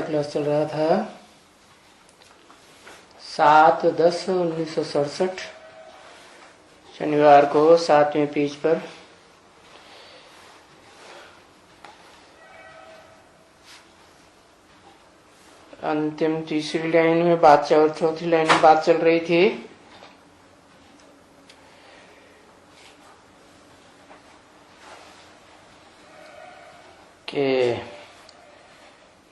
Class चल रहा था 7/10/1967 शनिवार को 7वें पेज पर अंतिम तीसरी लाइन में बात और चौथी लाइन में बात चल रही थी कि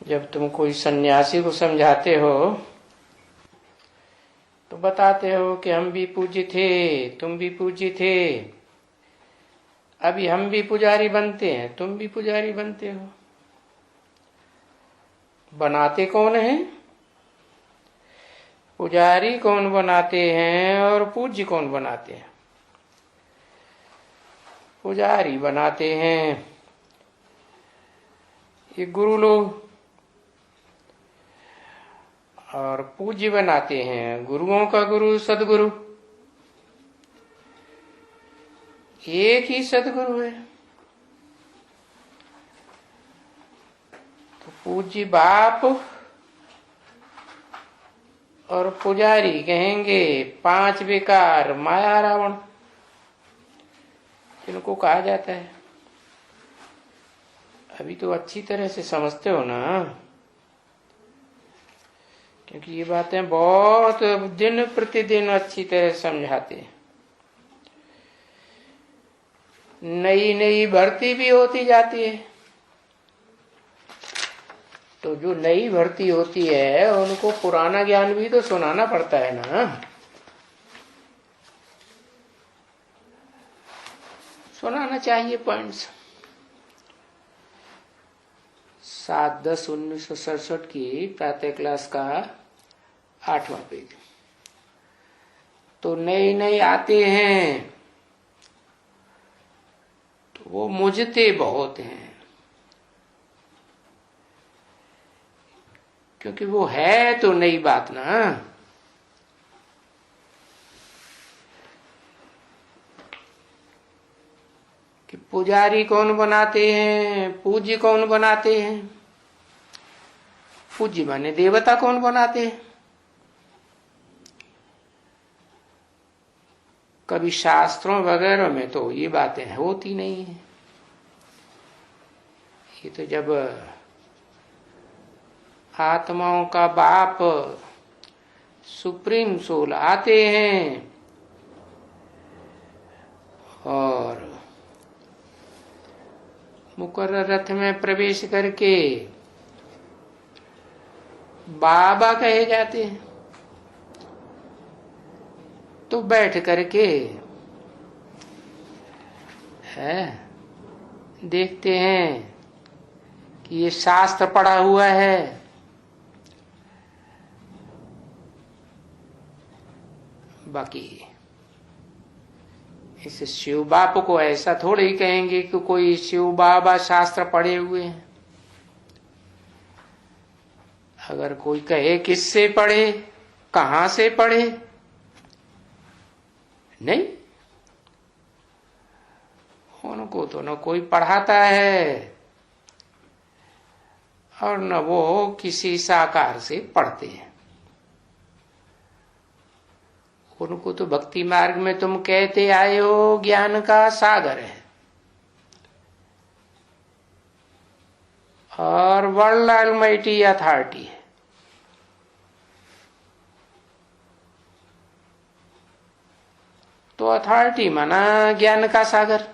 जब तुम कोई सन्यासी को समझाते हो तो बताते हो कि हम भी पूज्य थे, तुम भी पूज्य थे, अभी हम भी पुजारी बनते हैं, तुम भी पुजारी बनते हो। बनाते कौन है? पुजारी कौन बनाते हैं और पूज्य कौन बनाते हैं? पुजारी बनाते हैं ये गुरु लोग और पूज्य बनाते हैं गुरुओं का गुरु सदगुरु। एक ही सदगुरु है। तो पूज्य बाप और पुजारी कहेंगे पांच बेकार माया रावण, इनको कहा जाता है। अभी तो अच्छी तरह से समझते हो ना, क्योंकि ये बातें बहुत दिन प्रतिदिन अच्छी तरह समझाते हैं। नई नई भर्ती भी होती जाती है, तो जो नई भर्ती होती है उनको पुराना ज्ञान भी तो सुनाना पड़ता है ना। सुनाना चाहिए पॉइंट्स। 7/10/1967 की प्रातः क्लास का 8वां पेज। तो नए नए आते हैं तो वो मुझते बहुत हैं, क्योंकि वो है तो नई बात ना। कि पुजारी कौन बनाते हैं, पूज्य कौन बनाते हैं? पूज्य माने देवता कौन बनाते हैं? कभी शास्त्रों वगैरह में तो ये बातें होती नहीं है। ये तो जब आत्माओं का बाप सुप्रीम सोल आते हैं और मुकर्रर रथ में प्रवेश करके बाबा कहे जाते हैं, तो बैठ करके है देखते हैं कि ये शास्त्र पढ़ा हुआ है। बाकी इस शिव बाप को ऐसा थोड़े ही कहेंगे कि कोई शिव बाबा शास्त्र पढ़े हुए हैं। अगर कोई कहे किससे पढ़े, कहां से पढ़े, नहीं, उनको तो न कोई पढ़ाता है और न वो किसी साकार से पढ़ते हैं। उनको तो भक्ति मार्ग में तुम कहते आए हो ज्ञान का सागर है और वर्ल्ड ऑलमाइटी अथॉरिटी है। तो अथॉरिटी माना ज्ञान का सागर,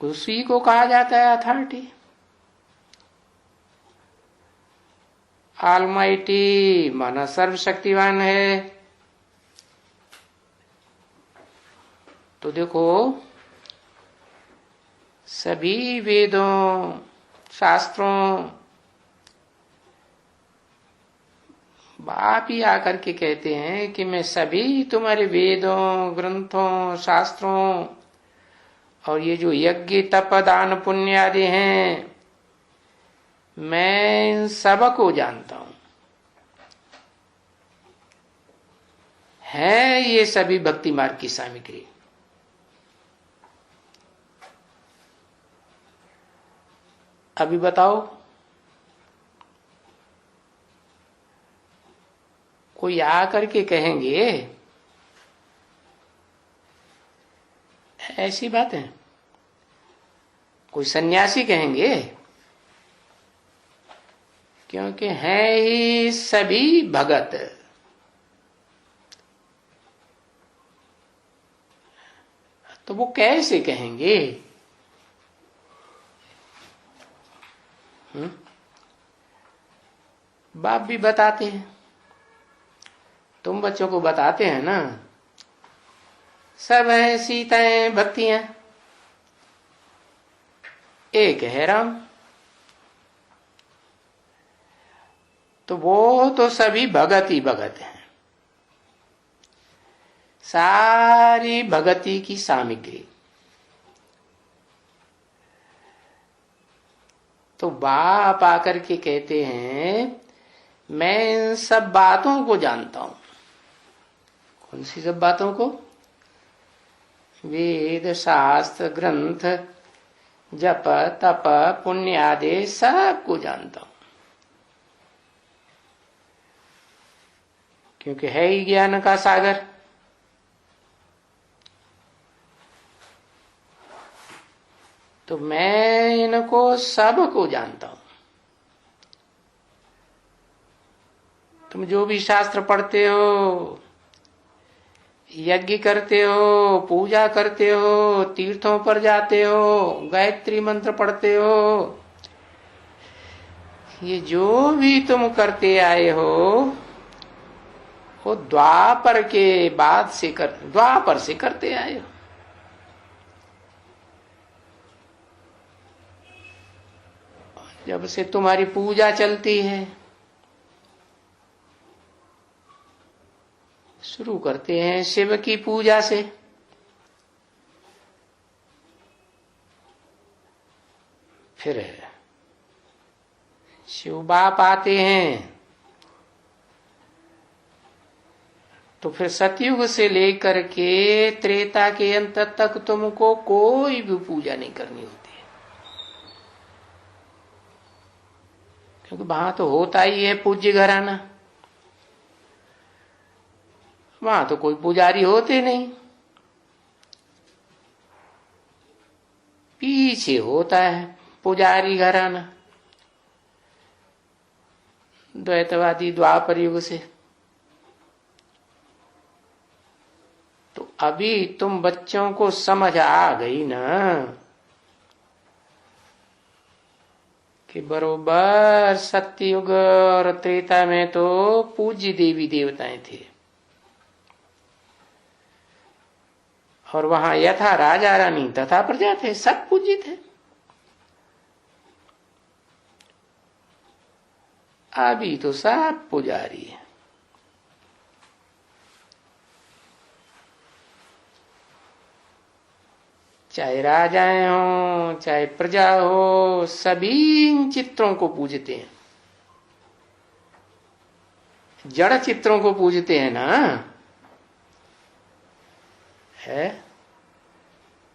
उसी को कहा जाता है अथॉरिटी। ऑलमाइटी माना सर्वशक्तिवान है। तो देखो सभी वेदों शास्त्रों बाप ही आकर के कहते हैं कि मैं सभी तुम्हारे वेदों ग्रंथों शास्त्रों और ये जो यज्ञ तप दान पुण्य आदि हैं, मैं इन सबको जानता हूं। है ये सभी भक्ति मार्ग की सामग्री। अभी बताओ, कोई आकर के कहेंगे ऐसी बात है? कोई सन्यासी कहेंगे? क्योंकि हैं ही सभी भगत। तो वो कैसे कहेंगे? बाप भी बताते हैं, तुम बच्चों को बताते हैं ना, सब हैं सीताएं भक्तियां, एक है राम। तो वो तो सभी भगत ही भगत हैं, सारी भगती की सामग्री। तो बाप आकर के कहते हैं मैं इन सब बातों को जानता हूं। कौन सी सब बातों को? वेद शास्त्र ग्रंथ जप तप पुण्य आदि सब को जानता हूं, क्योंकि है ही ज्ञान का सागर। तो मैं इनको सब को जानता हूं। तुम जो भी शास्त्र पढ़ते हो, यज्ञ करते हो, पूजा करते हो, तीर्थों पर जाते हो, गायत्री मंत्र पढ़ते हो, ये जो भी तुम करते आए हो वो द्वापर के बाद से द्वापर से करते आए हो। जब से तुम्हारी पूजा चलती है, शुरू करते हैं शिव की पूजा से, फिर शिव बाप आते हैं, तो फिर सतयुग से लेकर के त्रेता के अंत तक तुमको कोई भी पूजा नहीं करनी होती है, क्योंकि वहां तो होता ही है पूज्य घराना, वहां तो कोई पुजारी होते नहीं, पीछे होता है पुजारी घराना द्वैतवादी द्वापर युग से। तो अभी तुम बच्चों को समझ आ गई ना कि बरोबर सत्ययुग और त्रेता में तो पूज्य देवी देवताएं थे, और वहां यथा राजा रानी तथा प्रजा थे, सब पूज्य थे। अभी तो सब पुजारी है। चाहे राजाएं हो चाहे प्रजा हो, सभी इन चित्रों को पूजते हैं, जड़ चित्रों को पूजते हैं ना। है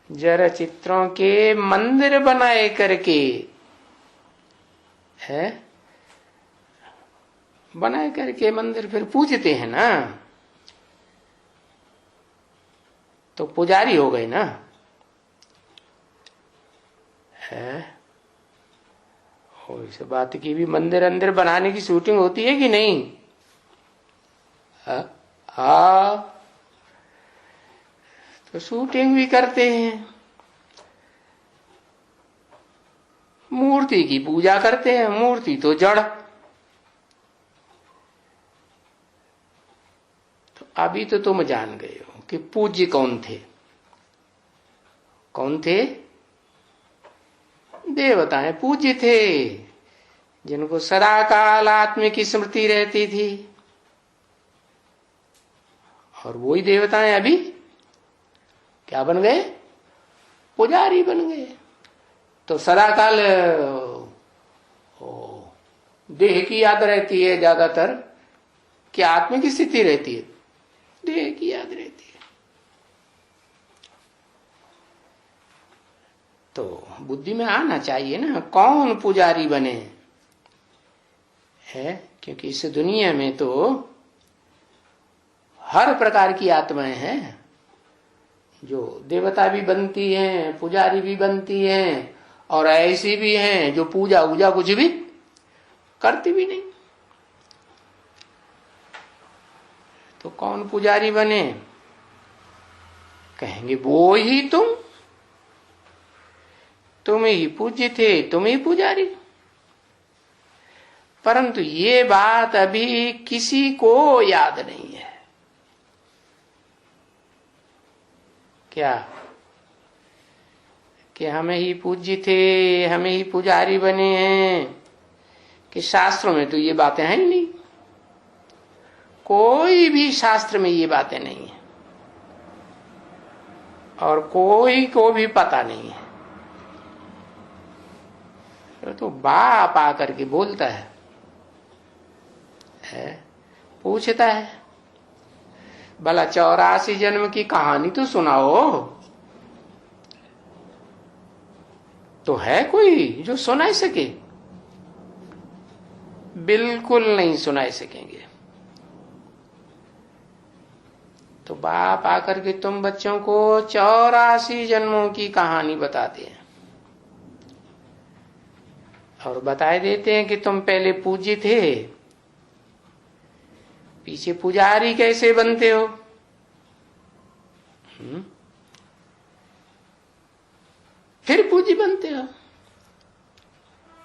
जड़ चित्रों के मंदिर बनाए करके, है बनाए करके मंदिर फिर पूजते हैं ना, तो पुजारी हो गए ना। है और इस बात की भी मंदिर अंदर बनाने की शूटिंग होती है कि नहीं? हाँ, तो शूटिंग भी करते हैं, मूर्ति की पूजा करते हैं। मूर्ति तो जड़। तो अभी तो तुम जान गए हो कि पूज्य कौन थे। कौन थे? देवताएं पूज्य थे, जिनको सदा काल आत्मा की स्मृति रहती थी, और वही देवताएं अभी क्या बन गए? पुजारी बन गए। तो सदा काल देह की याद रहती है ज्यादातर, क्या आत्मा की स्थिति रहती है? देह की याद रहती है। तो बुद्धि में आना चाहिए ना, कौन पुजारी बने है। क्योंकि इस दुनिया में तो हर प्रकार की आत्माएं हैं, जो देवता भी बनती हैं, पुजारी भी बनती हैं, और ऐसी भी हैं जो पूजा वूजा कुछ भी करती भी नहीं। तो कौन पुजारी बने? कहेंगे वो ही तुम ही पूज्य थे, तुम ही पुजारी। परंतु ये बात अभी किसी को याद नहीं है। क्या कि हमें ही पूज्य थे, हमें ही पुजारी बने हैं? कि शास्त्रों में तो ये बातें हैं ही नहीं, कोई भी शास्त्र में ये बातें नहीं है, और कोई को भी पता नहीं है। तो बाप आकर के बोलता है, पूछता है, भला 84 जन्म की कहानी तो सुनाओ। तो है कोई जो सुनाई सके? बिल्कुल नहीं सुनाई सकेंगे। तो बाप आकर के तुम बच्चों को 84 जन्मों की कहानी बताते हैं, और बताए देते हैं कि तुम पहले पूज्य थे, पीछे पुजारी कैसे बनते हो। फिर पूज्य बनते हो।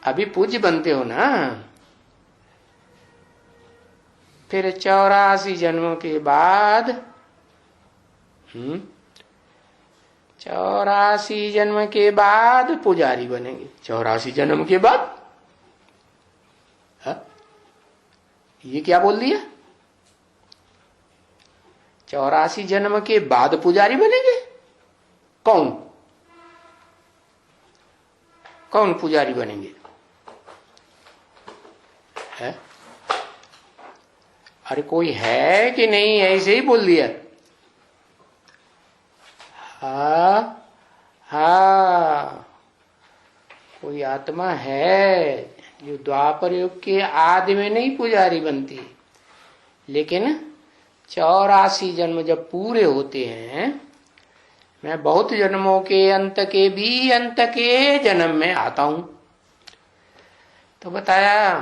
अभी पूज्य बनते हो ना, फिर 84 जन्मों के बाद 84 जन्म के बाद पुजारी बनेंगे। 84 जन्म के बाद? हा? ये क्या बोल दिया? 84 जन्म के बाद पुजारी बनेंगे? कौन कौन पुजारी बनेंगे? है? अरे कोई है कि नहीं? ऐसे ही बोल दिया। हा, कोई आत्मा है जो द्वापर युग के आदि में नहीं पुजारी बनती, लेकिन 84 जन्म जब पूरे होते हैं, मैं बहुत जन्मों के अंत के भी अंत के जन्म में आता हूं। तो बताया,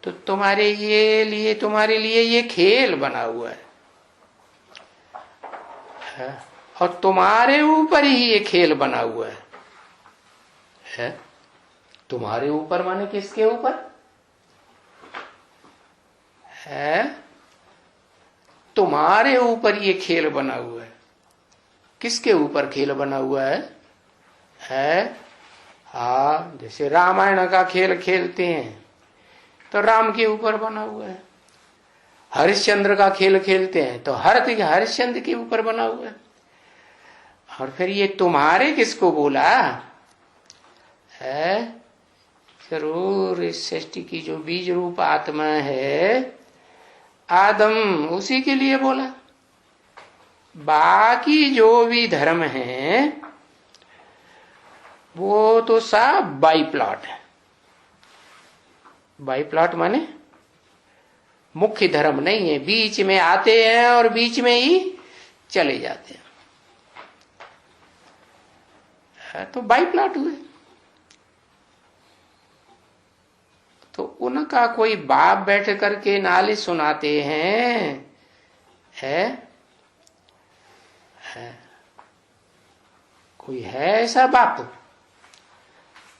तो तुम्हारे लिए ये खेल बना हुआ है, और तुम्हारे ऊपर ही ये खेल बना हुआ है? तुम्हारे ऊपर माने किसके ऊपर है? तुम्हारे ऊपर ये खेल बना हुआ है। किसके ऊपर खेल बना हुआ है? हाँ, जैसे रामायण का खेल खेलते हैं तो राम के ऊपर बना हुआ है। हरिश्चंद्र का खेल खेलते हैं तो हरिश्चंद्र के ऊपर बना हुआ है। और फिर ये तुम्हारे किसको बोला है? जरूर इस सृष्टि की जो बीज रूप आत्मा है, आदम, उसी के लिए बोला। बाकी जो भी धर्म है वो तो सब बाई प्लॉट है। बाई प्लॉट माने मुख्य धर्म नहीं है, बीच में आते हैं और बीच में ही चले जाते हैं, तो बाई प्लॉट हुए। तो उनका कोई बाप बैठ करके नाली सुनाते हैं, है? कोई है ऐसा बाप?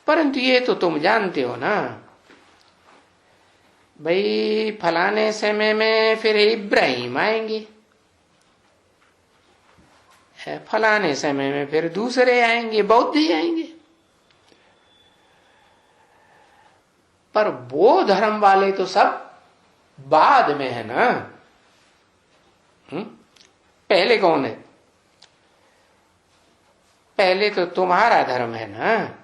परंतु ये तो तुम जानते हो ना भाई, फलाने समय में फिर इब्राहिम आएंगे, फलाने समय में फिर दूसरे आएंगे, बौद्ध ही आएंगे। पर वो धर्म वाले तो सब बाद में है ना। पहले कौन है? पहले तो तुम्हारा धर्म है ना।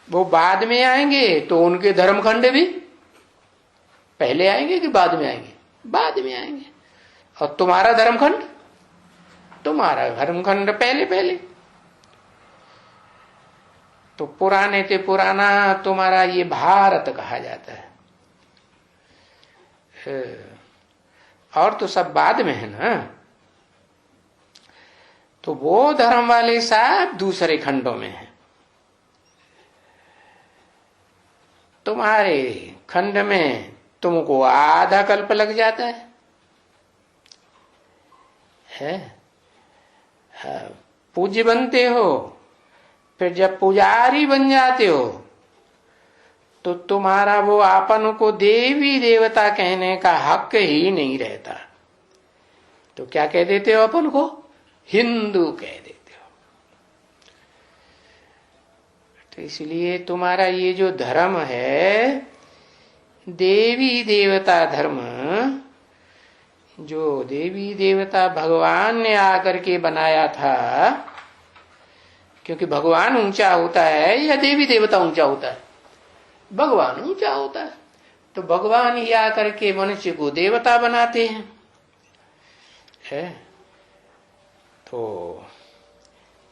वो बाद में आएंगे तो उनके धर्मखंड भी पहले आएंगे कि बाद में आएंगे? बाद में आएंगे। और तुम्हारा धर्मखंड पहले पहले। तो पुराने ते पुराना तुम्हारा ये भारत कहा जाता है। और तो सब बाद में है ना। तो वो धर्म वाले सब दूसरे खंडों में है। तुम्हारे खंड में तुमको आधा कल्प लग जाता है? पूज्य बनते हो, फिर जब पुजारी बन जाते हो तो तुम्हारा वो आपन को देवी देवता कहने का हक ही नहीं रहता। तो क्या कह देते हो अपन को? हिंदू कह देते हो। तो इसलिए तुम्हारा ये जो धर्म है, देवी देवता धर्म, जो देवी देवता भगवान ने आकर के बनाया था, क्योंकि भगवान ऊंचा होता है या देवी देवता ऊंचा होता है? भगवान ऊंचा होता है। तो भगवान ही आकर के मनुष्य को देवता बनाते हैं। तो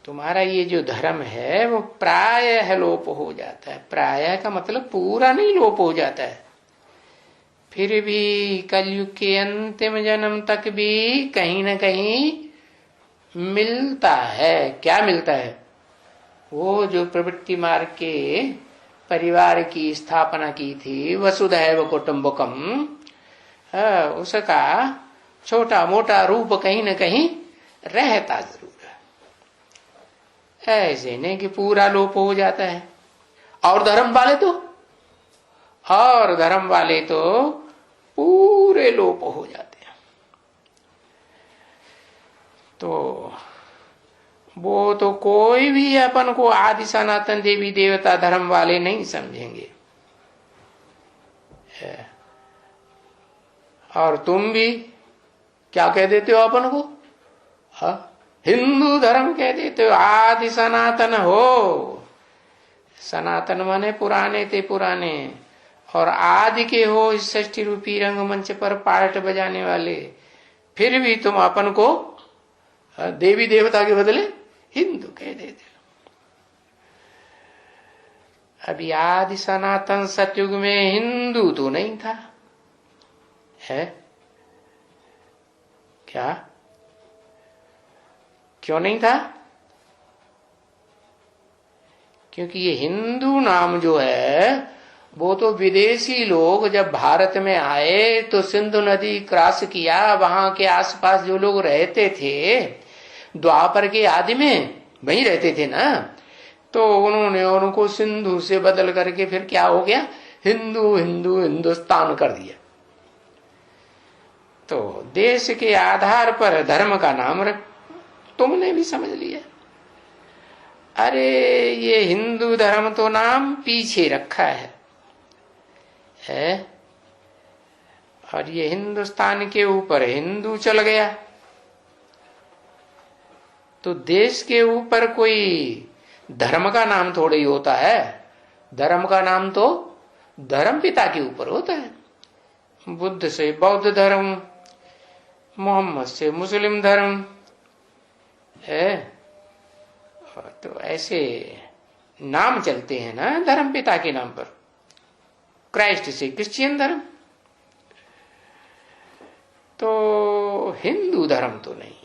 तुम्हारा ये जो धर्म है वो प्रायः लोप हो जाता है। प्रायः का मतलब पूरा नहीं लोप हो जाता है, फिर भी कलयुग के अंतिम जन्म तक भी कहीं न कहीं मिलता है। क्या मिलता है? वो जो प्रवृत्ति मार्ग के परिवार की स्थापना की थी, वसुधैव कुटुंबकम, उसका छोटा मोटा रूप कहीं न कहीं रहता जरूर है। ऐसे नहीं कि पूरा लोप हो जाता है। और धर्म वाले तो पूरे लोप हो जाते हैं। तो वो तो कोई भी अपन को आदि सनातन देवी देवता धर्म वाले नहीं समझेंगे। और तुम भी क्या कह देते हो अपन को? हिंदू धर्म कह देते हो। आदि सनातन हो। सनातन माने पुराने ते पुराने, और आदि के हो इस षष्ठी रूपी रंगमंच पर पार्ट बजाने वाले। फिर भी तुम अपन को देवी देवता के बदले हिंदू कह देते हो। अभी आदि सनातन सतयुग में हिंदू तो नहीं था, है क्या? क्यों नहीं था? क्योंकि ये हिंदू नाम जो है वो तो विदेशी लोग जब भारत में आए तो सिंधु नदी क्रॉस किया, वहां के आसपास जो लोग रहते थे द्वापर के आदि में वहीं रहते थे ना, तो उन्होंने उनको सिंधु से बदल करके फिर क्या हो गया? हिंदू हिंदू हिंदुस्तान कर दिया। तो देश के आधार पर धर्म का नाम रख, तुमने भी समझ लिया। अरे ये हिंदू धर्म तो नाम पीछे रखा है, और ये हिंदुस्तान के ऊपर हिंदू चल गया। तो देश के ऊपर कोई धर्म का नाम थोड़ा ही होता है। धर्म का नाम तो धर्म पिता के ऊपर होता है। बुद्ध से बौद्ध धर्म, मोहम्मद से मुस्लिम धर्म है। तो ऐसे नाम चलते हैं ना धर्म पिता के नाम पर। क्राइस्ट से क्रिश्चियन धर्म। तो हिंदू धर्म तो नहीं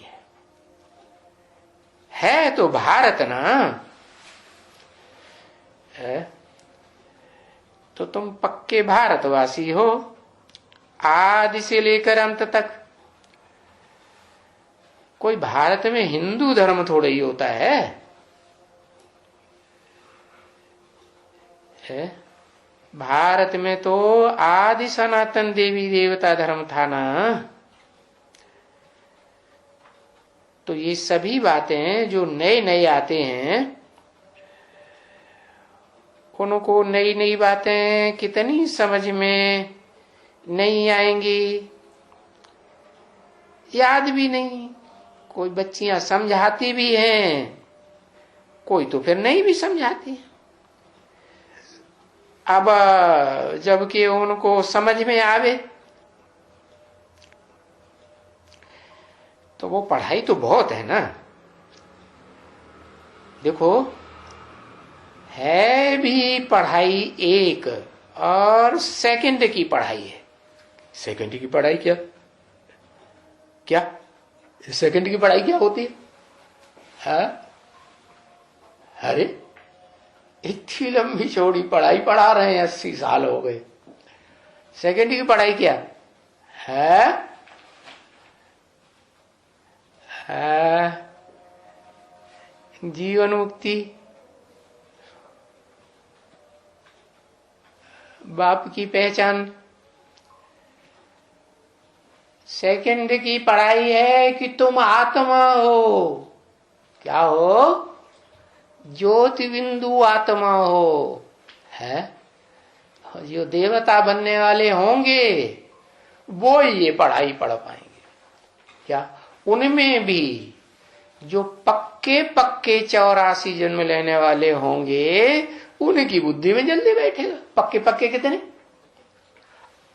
है तो भारत ना है। तो तुम पक्के भारतवासी हो आदि से लेकर अंत तक। कोई भारत में हिंदू धर्म थोड़ा ही होता है? भारत में तो आदि सनातन देवी देवता धर्म था ना। तो ये सभी बातें जो नए नए आते हैं, उनको नई नई बातें कितनी समझ में नहीं आएंगी, याद भी नहीं। कोई बच्चियां समझाती भी हैं, कोई तो फिर नहीं भी समझाती। अब जबकि उनको समझ में आवे तो वो पढ़ाई तो बहुत है ना। देखो है भी पढ़ाई एक, और सेकंड की पढ़ाई है। सेकंड की पढ़ाई क्या क्या सेकंड की पढ़ाई क्या होती है? अरे इतनी लंबी चौड़ी पढ़ाई पढ़ा रहे हैं, 80 साल हो गए। सेकंड की पढ़ाई क्या है? जीवन मुक्ति, बाप की पहचान। सेकंड की पढ़ाई है कि तुम आत्मा हो। क्या हो? ज्योति बिंदु आत्मा हो। है जो देवता बनने वाले होंगे वो ये पढ़ाई पढ़ पाएंगे। क्या उनमें भी जो पक्के पक्के 84 जन्म लेने वाले होंगे उनकी बुद्धि में जल्दी बैठेगा। पक्के पक्के कितने?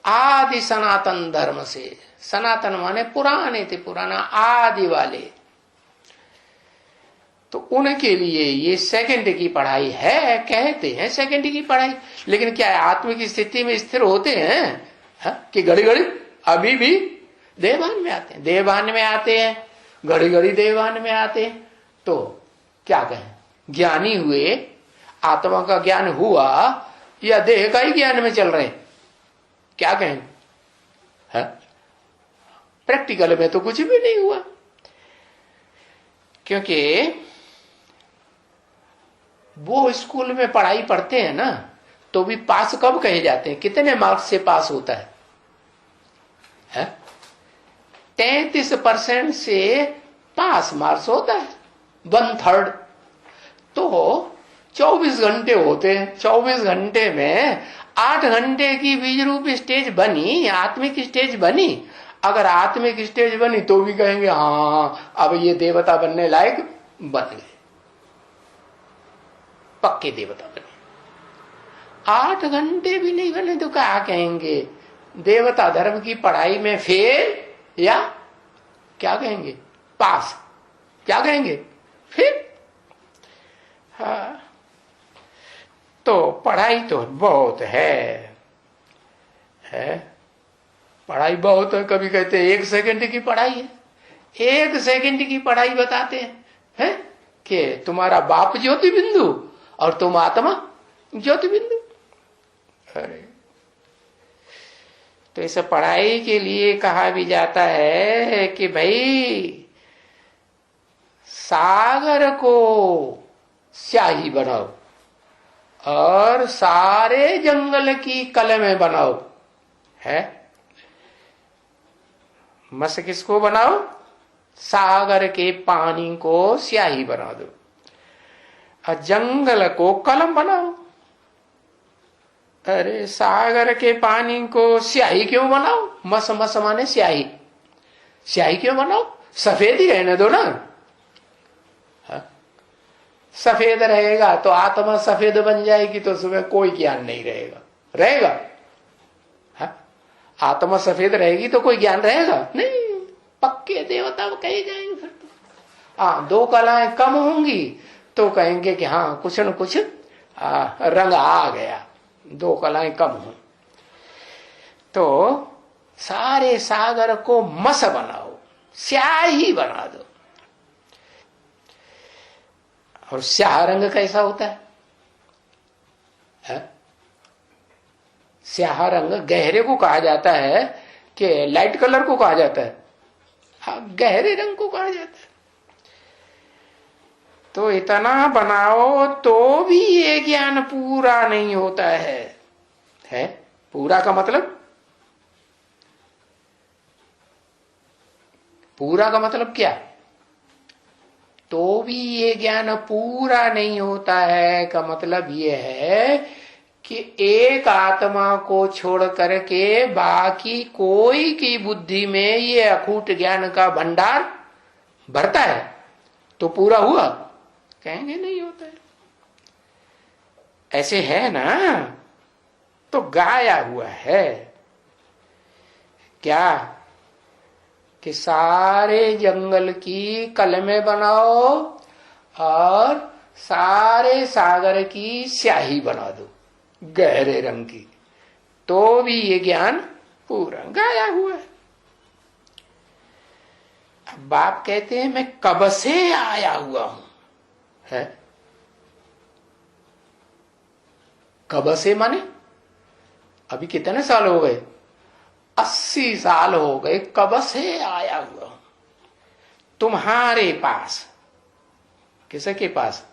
आदि सनातन धर्म से, सनातन माने पुराने थे, पुराना आदि वाले, तो उनके लिए ये सेकंड की पढ़ाई है। कहते हैं सेकंड की पढ़ाई, लेकिन क्या है, आत्मिक स्थिति में स्थिर होते हैं कि घड़ी घड़ी अभी भी देवभान में आते हैं, देवभान में आते हैं, घड़ी घड़ी देवभान में आते हैं। तो क्या कहें, ज्ञानी हुए, आत्मा का ज्ञान हुआ या देह का ही ज्ञान में चल रहे हैं? क्या कहें? प्रैक्टिकल में तो कुछ भी नहीं हुआ, क्योंकि वो स्कूल में पढ़ाई पढ़ते हैं ना, तो भी पास कब कहे जाते हैं? कितने मार्क्स से पास होता है? 33% से पास मार्क्स होता है, 1/3। तो 24 घंटे होते हैं, 24 घंटे में 8 घंटे की बीज रूप स्टेज बनी, आत्मिक स्टेज बनी। अगर आत्मिक स्टेज बनी तो भी कहेंगे हाँ अब ये देवता बनने लायक बन गए, पक्के देवता बने। 8 घंटे भी नहीं बने तो क्या कहेंगे? देवता धर्म की पढ़ाई में फेल, या क्या कहेंगे? पास। क्या कहेंगे फिर? हाँ, तो पढ़ाई तो बहुत है पढ़ाई बहुत है। कभी कहते हैं 1 सेकंड की पढ़ाई है, 1 सेकंड की पढ़ाई बताते हैं कि तुम्हारा बाप ज्योति बिंदु और तुम आत्मा ज्योति बिंदु। अरे तो इस पढ़ाई के लिए कहा भी जाता है कि भाई सागर को स्याही बनाओ और सारे जंगल की कलमें बनाओ। है मस किसको बनाओ? सागर के पानी को स्याही बना दो और जंगल को कलम बनाओ। अरे सागर के पानी को स्याही क्यों बनाओ? मस मस माने स्याही, स्याही क्यों बनाओ? सफेद ही रहने दो ना। सफेद रहेगा तो आत्मा सफेद बन जाएगी, तो उसमें कोई ज्ञान नहीं रहेगा। रहेगा? आत्मा सफेद रहेगी तो कोई ज्ञान रहेगा नहीं, पक्के देवता कहे जाएंगे फिर तो। हाँ 2 कलाएं कम होंगी तो कहेंगे कि हाँ कुछ न कुछ रंग आ गया, 2 कलाएं कम हो। तो सारे सागर को मस बनाओ, स्याही बना दो। और स्याह रंग कैसा होता है? स्याह रंग गहरे को कहा जाता है कि लाइट कलर को कहा जाता है? हाँ गहरे रंग को कहा जाता है। तो इतना बनाओ तो भी ये ज्ञान पूरा नहीं होता है? पूरा का मतलब? पूरा का मतलब क्या? तो भी ये ज्ञान पूरा नहीं होता है का मतलब ये है कि एक आत्मा को छोड़ करके बाकी कोई की बुद्धि में ये अखूट ज्ञान का भंडार भरता है तो पूरा हुआ? कहेंगे नहीं होता है। ऐसे है ना, तो गाया हुआ है क्या कि सारे जंगल की कलमें बनाओ और सारे सागर की स्याही बना दो गहरे रंग की, तो भी ये ज्ञान पूरा गाया हुआ है। अब बाप कहते हैं मैं कब से आया हुआ हूं, है? कब से माने अभी कितने साल हो गए? 80 साल हो गए, कब से आया हुआ हूं तुम्हारे पास। किसके पास?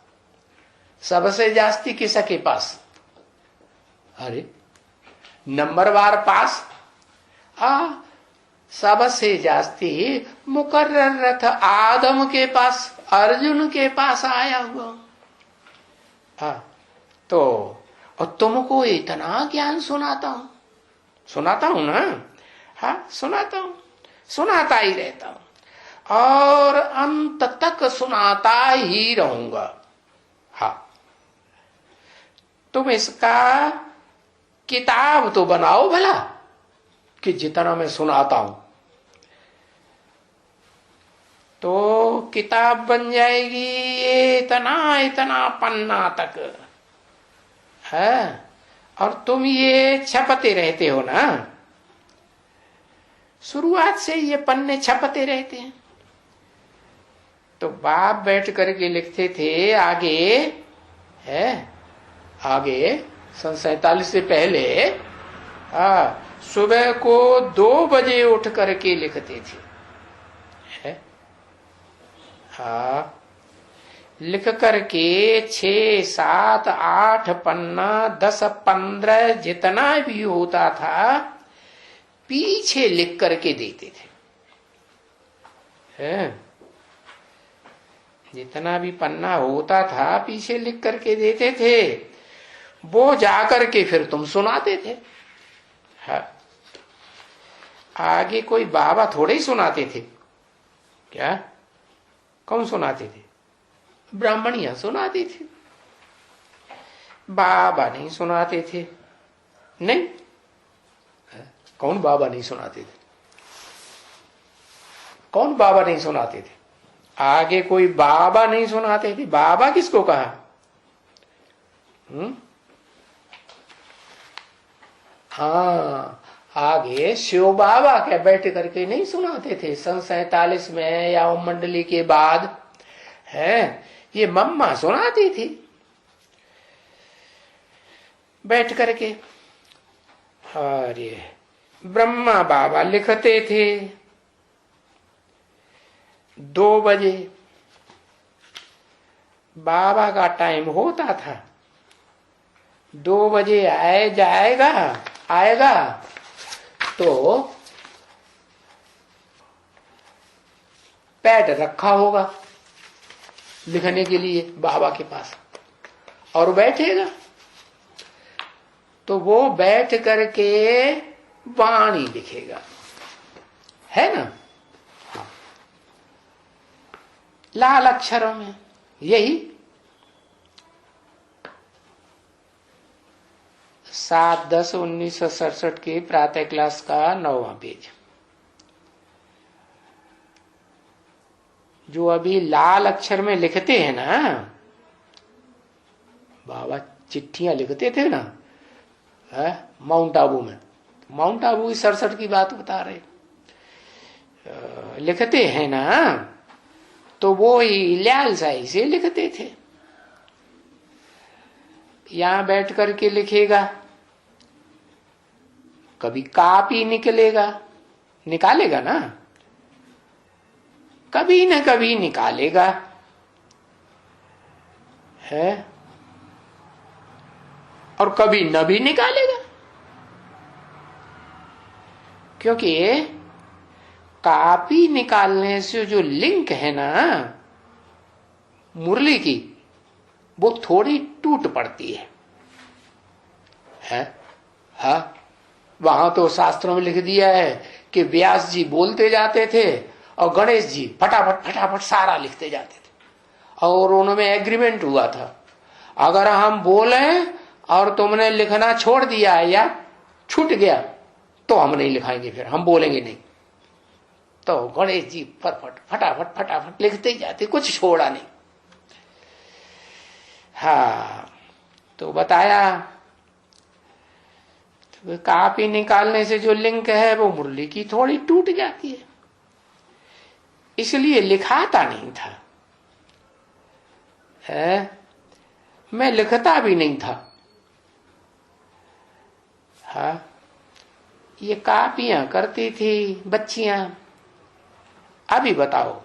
सबसे जास्ती किसके पास? अरे नंबरवार पास। सबसे जास्ती मुकर्रर रथ आदम के पास, अर्जुन के पास आया हुआ। तो और तुमको इतना ज्ञान सुनाता हूं ना। हाँ सुनाता हूं, सुनाता ही रहता हूं और अंत तक सुनाता ही रहूंगा। हाँ तुम इसका किताब तो बनाओ भला, कि जितना मैं सुनाता हूं तो किताब बन जाएगी ये इतना इतना पन्ना तक है, और तुम ये छपते रहते हो ना। शुरुआत से ये पन्ने छपते रहते हैं। तो बाप बैठ करके लिखते थे आगे, है आगे सन 47 से पहले सुबह को 2 बजे उठ करके लिखते थे, है? लिख करके 6, 7, 8 पन्ना 10, 15 जितना भी होता था पीछे लिख करके देते थे, है? जितना भी पन्ना होता था पीछे लिख करके देते थे, वो जाकर के फिर तुम सुनाते थे। हाँ आगे कोई बाबा थोड़े ही सुनाते थे, क्या? कौन सुनाते थे? ब्राह्मणियां सुनाती थी, बाबा नहीं सुनाते थे। नहीं, कौन बाबा नहीं सुनाते थे? कौन बाबा नहीं सुनाते थे? आगे कोई बाबा नहीं सुनाते थे। बाबा किसको कहा? हाँ आगे शिव बाबा क्या बैठ करके नहीं सुनाते थे सन 47 में या मंडली के बाद, है? ये मम्मा सुनाती थी बैठ करके। और ये ब्रह्मा बाबा लिखते थे 2 बजे बाबा का टाइम होता था। 2 बजे आएगा तो पैड रखा होगा लिखने के लिए बाबा के पास, और बैठेगा तो वो बैठ करके वाणी लिखेगा, है ना? लाल अक्षरों में। यही 7/10/1967 के प्रातः क्लास का 9वां पेज। जो अभी लाल अक्षर में लिखते हैं ना, बाबा चिट्ठियां लिखते थे ना, माउंट आबू में। माउंट आबू 67 की बात बता रहे, लिखते हैं ना, तो वो लाल शाही से लिखते थे। यहां बैठ करके लिखेगा, कभी कापी निकालेगा ना, कभी न कभी निकालेगा, है? और कभी न भी निकालेगा, क्योंकि कापी निकालने से जो लिंक है ना मुरली की, वो थोड़ी टूट पड़ती है? हाँ वहां तो शास्त्रों में लिख दिया है कि व्यास जी बोलते जाते थे और गणेश जी फटाफट सारा लिखते जाते थे, और उनमें एग्रीमेंट हुआ था अगर हम बोले और तुमने लिखना छोड़ दिया या छूट गया तो हम नहीं लिखाएंगे, फिर हम बोलेंगे नहीं। तो गणेश जी फटाफट लिखते ही जाते, कुछ छोड़ा नहीं। हाँ, तो बताया तो कापी निकालने से जो लिंक है वो मुरली की थोड़ी टूट जाती है, इसलिए लिखाता नहीं था। है? मैं लिखता भी नहीं था। हाँ, ये कापियां करती थी बच्चियां। अभी बताओ,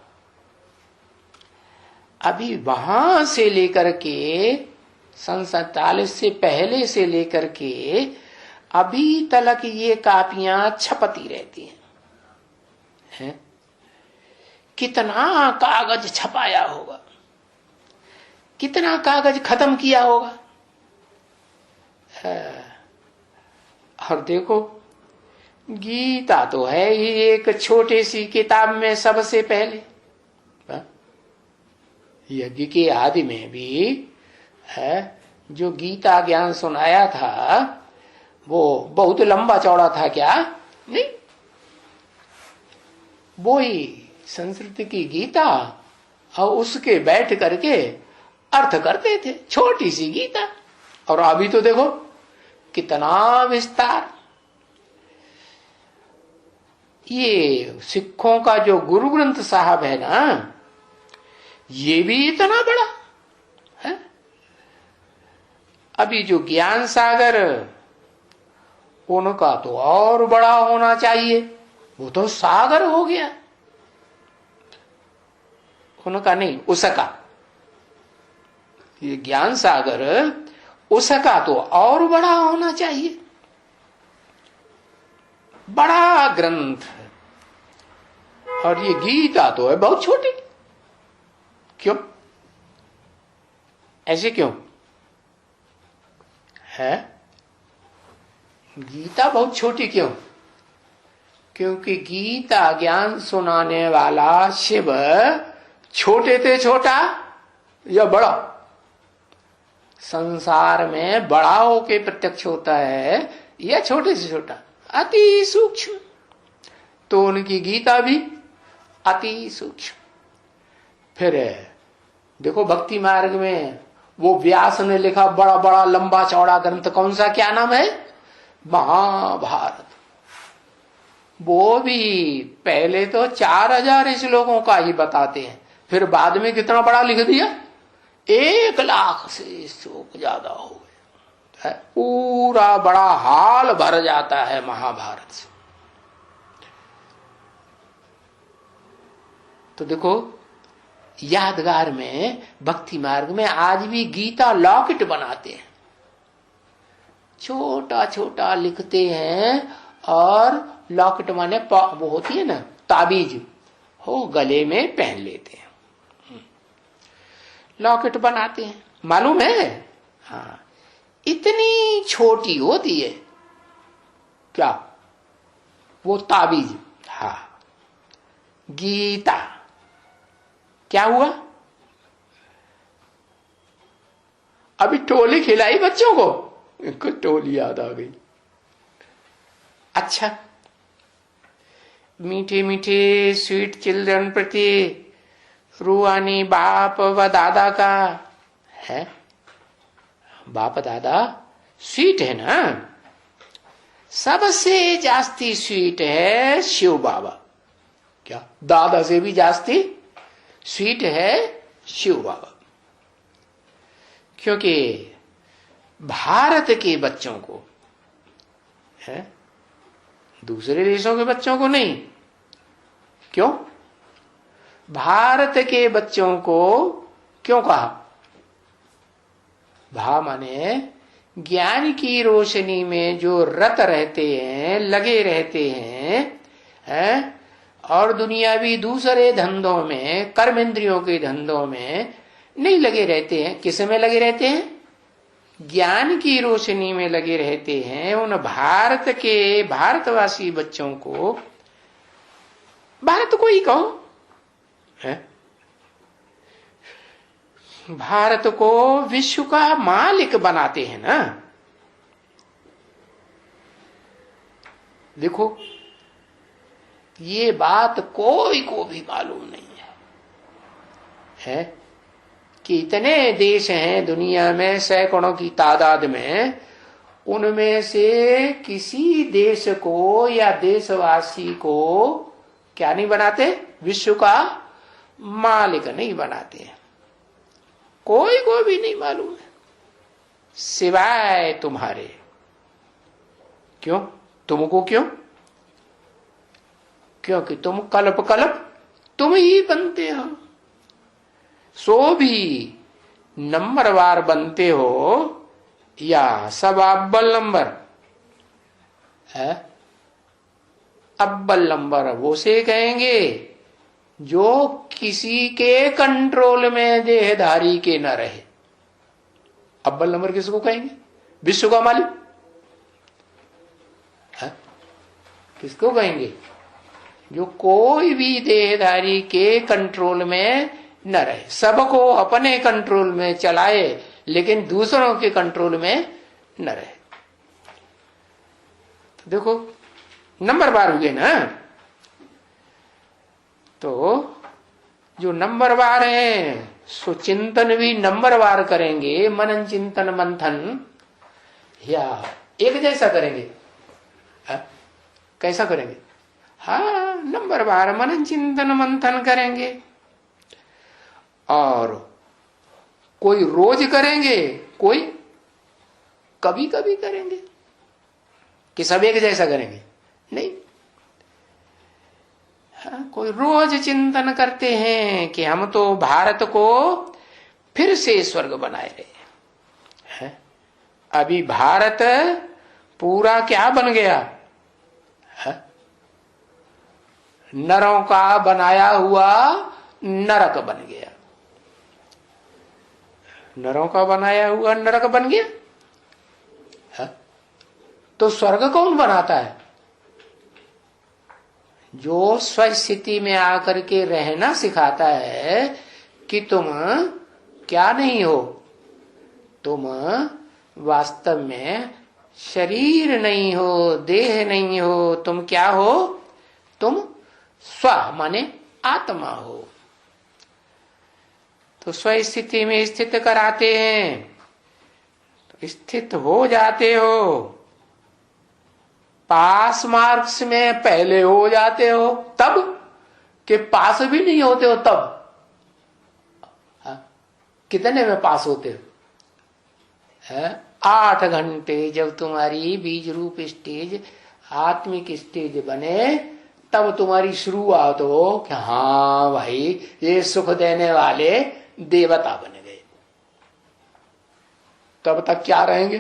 अभी वहां से लेकर के सन 47 से पहले से लेकर के अभी तक ये कापियां छपती रहती हैं। कितना कागज छपाया होगा, कितना कागज खत्म किया होगा। और देखो, गीता तो है ही एक छोटी सी किताब में सबसे पहले। यज्ञ के आदि में भी है जो गीता ज्ञान सुनाया था वो बहुत लंबा चौड़ा था क्या? नहीं, वो ही संस्कृत की गीता और उसके बैठ करके अर्थ करते थे, छोटी सी गीता। और अभी तो देखो कितना विस्तार। ये सिखों का जो गुरु ग्रंथ साहब है ना, ये भी इतना बड़ा है। अभी जो ज्ञान सागर, उनका तो और बड़ा होना चाहिए, वो तो सागर हो गया। उनका नहीं, उसका, ये ज्ञान सागर उसका तो और बड़ा होना चाहिए। बड़ा ग्रंथ है। और ये गीता तो है बहुत छोटी। क्यों? ऐसे क्यों है? गीता बहुत छोटी क्यों? क्योंकि गीता ज्ञान सुनाने वाला शिव छोटे थे छोटा या बड़ा? संसार में बड़ा होके प्रत्यक्ष होता है या छोटे से छोटा? अति सूक्ष्म। तो उनकी गीता भी अति सूक्ष्म। फिर देखो भक्ति मार्ग में वो व्यास ने लिखा बड़ा बड़ा लंबा चौड़ा ग्रंथ, कौन सा, क्या नाम है? महाभारत। वो भी पहले तो 4000 श्लोकों का ही बताते हैं, फिर बाद में कितना बड़ा लिख दिया, 1,00,000 से श्लोक ज्यादा हो गए। पूरा बड़ा हाल भर जाता है महाभारत से। तो देखो, यादगार में भक्ति मार्ग में आज भी गीता लॉकेट बनाते हैं, छोटा छोटा लिखते हैं। और लॉकेट माने वो होती है ना ताबीज, हो गले में पहन लेते हैं, लॉकेट बनाते हैं। मालूम है? हाँ, इतनी छोटी होती है क्या वो ताबीज। हाँ, गीता क्या हुआ? अभी टोली खिलाई बच्चों को, इनको टोली याद आ गई। अच्छा, मीठे मीठे स्वीट चिल्ड्रन प्रति रूहानी बाप व दादा का है। बाप दादा स्वीट है ना, सबसे जास्ती स्वीट है शिव बाबा। क्या? दादा से भी जास्ती स्वीट है शिव बाबा। क्योंकि भारत के बच्चों को है, दूसरे देशों के बच्चों को नहीं। क्यों? भारत के बच्चों को क्यों कहा? भा माने ज्ञान की रोशनी में जो रत रहते हैं, लगे रहते हैं, और दुनियावी दूसरे धंधों में, कर्म इंद्रियों के धंधों में नहीं लगे रहते हैं। किस में लगे रहते हैं? ज्ञान की रोशनी में लगे रहते हैं। उन भारत के भारतवासी बच्चों को, भारत को ही कहो है, भारत को विश्व का मालिक बनाते हैं ना। देखो, ये बात कोई को भी मालूम नहीं है कि इतने देश हैं दुनिया में सैकड़ों की तादाद में, उनमें से किसी देश को या देशवासी को क्या नहीं बनाते, विश्व का मालिक नहीं बनाते। कोई को भी नहीं मालूम है सिवाय तुम्हारे। क्यों? तुमको क्यों? क्योंकि तुम कल्प कल्प तुम ही बनते हो। सो भी नंबरवार बनते हो या सब अव्वल नंबर है? अव्वल नंबर वो से कहेंगे जो किसी के कंट्रोल में देहधारी के न रहे। अव्वल नंबर किसको कहेंगे? विश्व का मालिक है? किसको कहेंगे? जो कोई भी देहधारी के कंट्रोल में न रहे, सबको अपने कंट्रोल में चलाए लेकिन दूसरों के कंट्रोल में न रहे। तो देखो नंबरवार हुए ना। तो जो नंबरवार है सो चिंतन भी नंबरवार करेंगे, मनन चिंतन मंथन या एक जैसा करेंगे। कैसा करेंगे? हाँ, नंबरवार मनन चिंतन मंथन करेंगे। और कोई रोज करेंगे, कोई कभी कभी करेंगे। कि सब एक जैसा करेंगे? नहीं। हाँ, कोई रोज चिंतन करते हैं कि हम तो भारत को फिर से स्वर्ग बनाए रहे हैं। अभी भारत पूरा क्या बन गया है? नरों का बनाया हुआ नरक बन गया। नरों का बनाया हुआ नरक बन गया है? तो स्वर्ग कौन बनाता है? जो स्वस्थिति में आकर के रहना सिखाता है कि तुम क्या नहीं हो, तुम वास्तव में शरीर नहीं हो, देह नहीं हो, तुम क्या हो? तुम स्व माने आत्मा हो। तो स्वस्थिति में स्थित कराते हैं, तो स्थित हो जाते हो। पास मार्क्स में पहले हो जाते हो तब, कि पास भी नहीं होते हो तब। कितने में पास होते हो? 8 घंटे जब तुम्हारी बीज रूप स्टेज, आत्मिक स्टेज बने, तब तुम्हारी शुरुआत हो कि हाँ भाई ये सुख देने वाले देवता बन गए। तब तक क्या रहेंगे?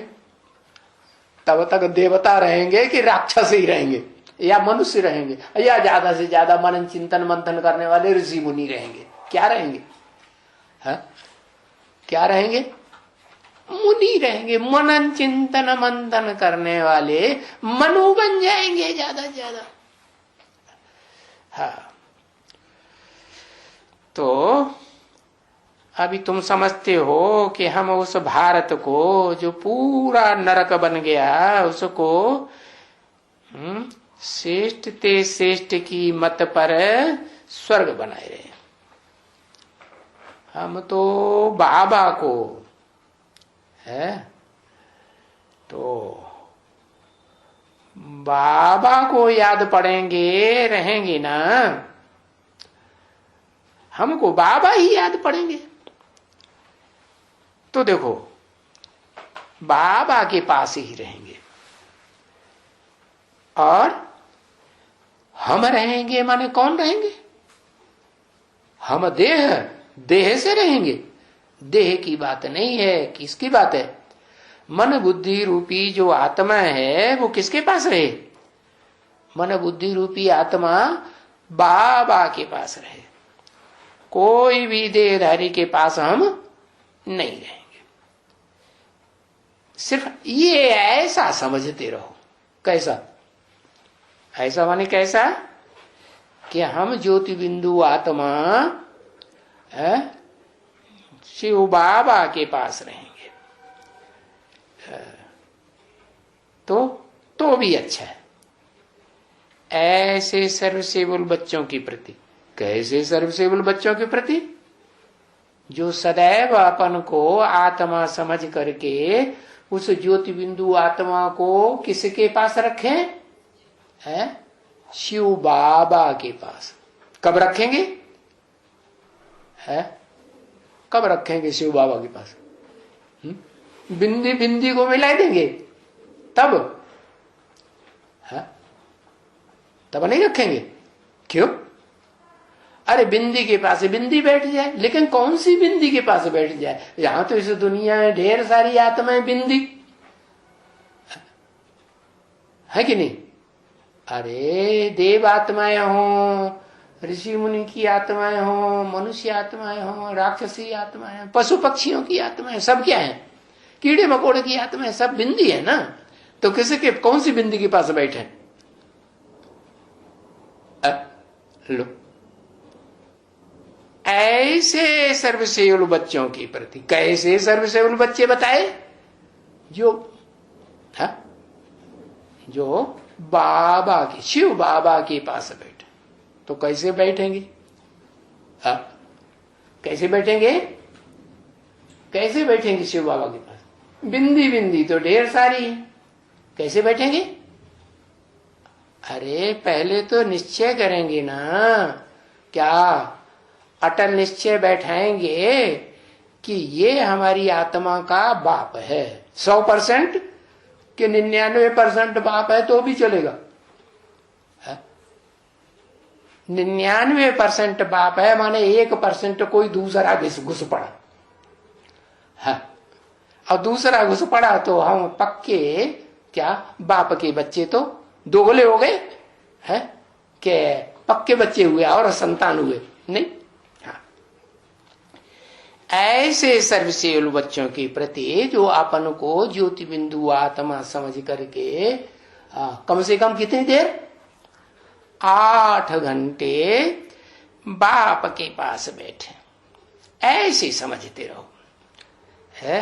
तब तक देवता रहेंगे कि राक्षस ही रहेंगे, या मनुष्य रहेंगे, या ज्यादा से ज्यादा मनन चिंतन मंथन करने वाले ऋषि मुनि रहेंगे? क्या रहेंगे? क्या रहेंगे? मुनि रहेंगे। मनन चिंतन मंथन करने वाले मनु बन जाएंगे ज्यादा से ज्यादा। हाँ, तो अभी तुम समझते हो कि हम उस भारत को जो पूरा नरक बन गया उसको श्रेष्ठ ते श्रेष्ठ की मत पर स्वर्ग बनाए रहे। हम तो बाबा को है, तो बाबा को याद पड़ेंगे, रहेंगे ना, हमको बाबा ही याद पड़ेंगे। तो देखो बाबा के पास ही रहेंगे और हम रहेंगे। माने कौन रहेंगे? हम देह से रहेंगे। देह की बात नहीं है। किसकी बात है? मन बुद्धि रूपी जो आत्मा है वो किसके पास रहे? मन बुद्धि रूपी आत्मा बाबा के पास रहे। कोई भी देहधारी के पास हम नहीं रहेंगे। सिर्फ ये ऐसा समझते रहो। कैसा? ऐसा माने कैसा? कि हम ज्योति बिंदु आत्मा शिव बाबा के पास रहेंगे। तो भी अच्छा है। ऐसे सर्वसेवल बच्चों के प्रति। कैसे सर्वसेवल बच्चों के प्रति? जो सदैव अपन को आत्मा समझ करके उस ज्योति बिंदु आत्मा को किसके पास रखें? है शिव बाबा के पास। कब रखेंगे? है कब रखेंगे शिव बाबा के पास? बिंदी बिंदी को मिला देंगे तब? है तब नहीं रखेंगे। क्यों? अरे बिंदी के पास बिंदी बैठ जाए, लेकिन कौन सी बिंदी के पास बैठ जाए? यहां तो इस दुनिया में ढेर सारी आत्माएं बिंदी है कि नहीं? अरे देव आत्माएं हो, ऋषि मुनि की आत्माएं हो, मनुष्य आत्माएं हो, राक्षसी आत्माएं, पशु पक्षियों की आत्माएं, सब क्या है? कीड़े मकोड़े की आत्माएं, सब बिंदी है ना। तो किसी के कौन सी बिंदी के पास बैठे? लो, ऐसे सर्वसेवल बच्चों के प्रति कैसे सर्वसेवल बच्चे बताए? जो था जो बाबा के, शिव बाबा के पास बैठे। तो कैसे बैठेंगे? कैसे बैठेंगे? कैसे बैठेंगे शिव बाबा के पास? बिंदी बिंदी तो ढेर सारी है, कैसे बैठेंगे? अरे पहले तो निश्चय करेंगे ना। क्या अटल निश्चय बैठाएंगे कि ये हमारी आत्मा का बाप है। 100% कि 99% बाप है तो भी चलेगा? 99% बाप है माने 1% कोई दूसरा घुस पड़ा है, और दूसरा घुस पड़ा तो हम पक्के क्या बाप के बच्चे तो दोगले हो गए हैं कि पक्के बच्चे हुए और संतान हुए नहीं। हाँ, ऐसे सर्वसेवल बच्चों के प्रति जो अपन को ज्योति बिंदु आत्मा समझ करके कम से कम कितनी देर? 8 घंटे बाप के पास बैठे, ऐसे समझते रहो। है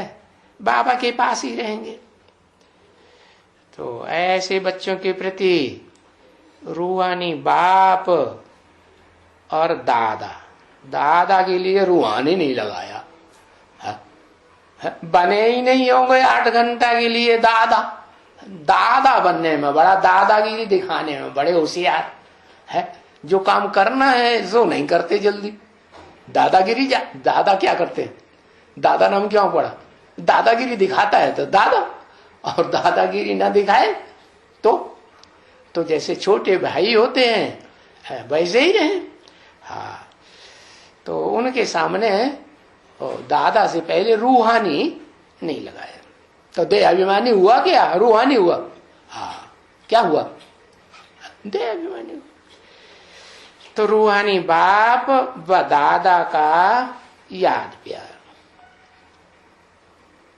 बाबा के पास ही रहेंगे। तो ऐसे बच्चों के प्रति रूहानी बाप और दादा के लिए रूहानी नहीं लगाया। बने ही नहीं होंगे 8 घंटा के लिए दादा बनने में, बड़ा दादागिरी दिखाने में बड़े होशियार है। जो काम करना है सो नहीं करते जल्दी। दादागिरी दादा क्या करते हैं? दादा नाम क्यों पड़ा? दादागिरी दिखाता है तो दादा, और दादागिरी ना दिखाए तो जैसे छोटे भाई होते हैं वैसे ही रहे। हाँ, तो उनके सामने दादा से पहले रूहानी नहीं लगाया। तो देह अभिमानी हुआ क्या? रूहानी हुआ। हाँ, क्या हुआ? देह अभिमानी हुआ। तो रूहानी बाप व दादा का याद प्यार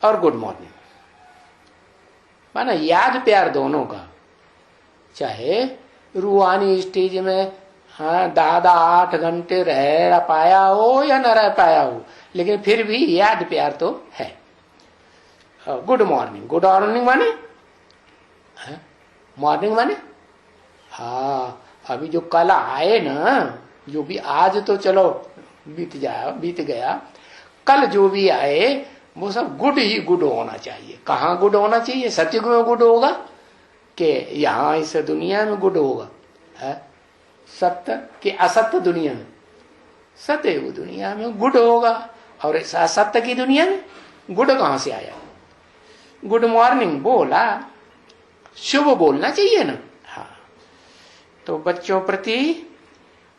और गुड मॉर्निंग, माना याद प्यार दोनों का। चाहे रूहानी स्टेज में हाँ दादा 8 घंटे रह पाया हो या न रह पाया हो, लेकिन फिर भी याद प्यार तो है। गुड मॉर्निंग माने मॉर्निंग माने हाँ, अभी जो कल आए ना, जो भी आज तो चलो बीत गया, कल जो भी आए वो सब गुड ही गुड होना चाहिए। कहाँ गुड होना चाहिए? सत्युग में गुड होगा कि यहाँ इस दुनिया में गुड होगा? है सत्य कि असत्य दुनिया में? सत्युग दुनिया में गुड होगा, और असत्य की दुनिया में गुड कहाँ से आया? गुड मॉर्निंग बोला, शुभ बोलना चाहिए ना। हाँ, तो बच्चों प्रति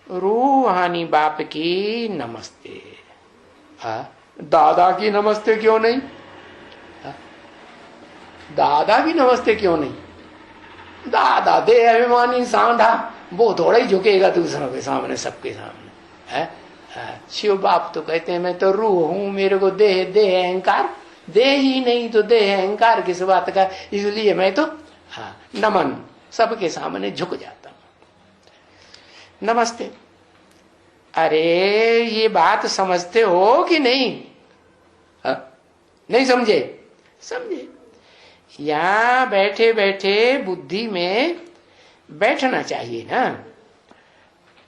रूहानी बाप की नमस्ते। हाँ, दादा की नमस्ते क्यों नहीं? हाँ, दादा की नमस्ते क्यों नहीं? दादा दे अभिमानी सांढा, वो थोड़ा ही झुकेगा दूसरों के सामने, सबके सामने है। शिव बाप तो कहते हैं मैं तो रूह हूं, मेरे को देह अहंकार, देह ही नहीं तो देह अहंकार किस बात का, इसलिए मैं तो हाँ नमन सबके सामने झुक जाता हूं। नमस्ते। अरे ये बात समझते हो कि नहीं? नहीं समझे? समझे। यहां बैठे बैठे बुद्धि में बैठना चाहिए ना।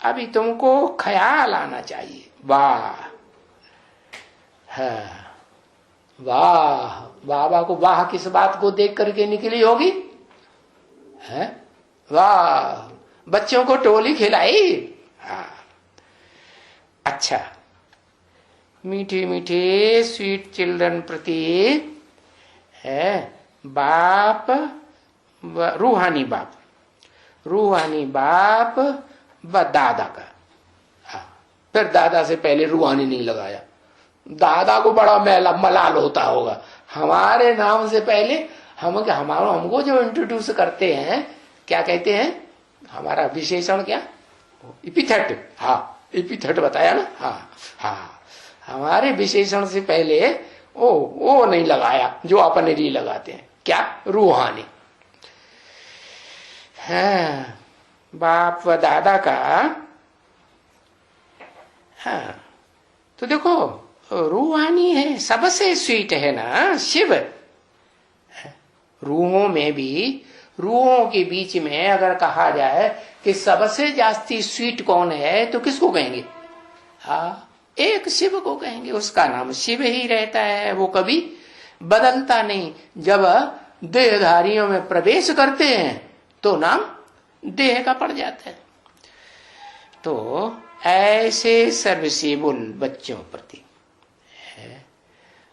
अभी तुमको ख्याल आना चाहिए, वाह है। वाह, बाबा को वाह किस बात को देख करके निकली होगी है? वाह, बच्चों को टोली खिलाई। हाँ, अच्छा, मीठे मीठे स्वीट चिल्ड्रन प्रति है बाप, रूहानी बाप, रूहानी बाप व दादा का। हाँ, फिर दादा से पहले रूहानी नहीं लगाया। दादा को बड़ा मलाल होता होगा, हमारे नाम से पहले हमको जो इंट्रोड्यूस करते हैं क्या कहते हैं, हमारा विशेषण क्या, इपिथेट। हाँ, इपिथेट बताया ना। हाँ हाँ, हमारे विशेषण से पहले वो नहीं लगाया जो अपने लिए लगाते हैं, क्या, रूहानी। हाँ, बाप व दादा का। हाँ, तो देखो रूहानी है, सबसे स्वीट है ना शिव। रूहों में भी, रूहों के बीच में अगर कहा जाए कि सबसे जास्ती स्वीट कौन है तो किसको कहेंगे? हाँ, एक शिव को कहेंगे। उसका नाम शिव ही रहता है, वो कभी बदलता नहीं। जब देहधारियों में प्रवेश करते हैं तो नाम देह का पड़ जाता है। तो ऐसे सर्वसेबुल बच्चों प्रति है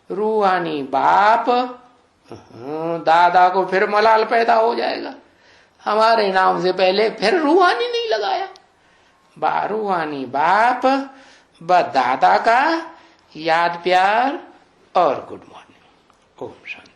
रूहानी बाप। दादा को फिर मलाल पैदा हो जाएगा, हमारे नाम से पहले फिर रूहानी नहीं लगाया। रूहानी बाप व दादा का याद, प्यार और गुड मॉर्निंग। ओम शांति।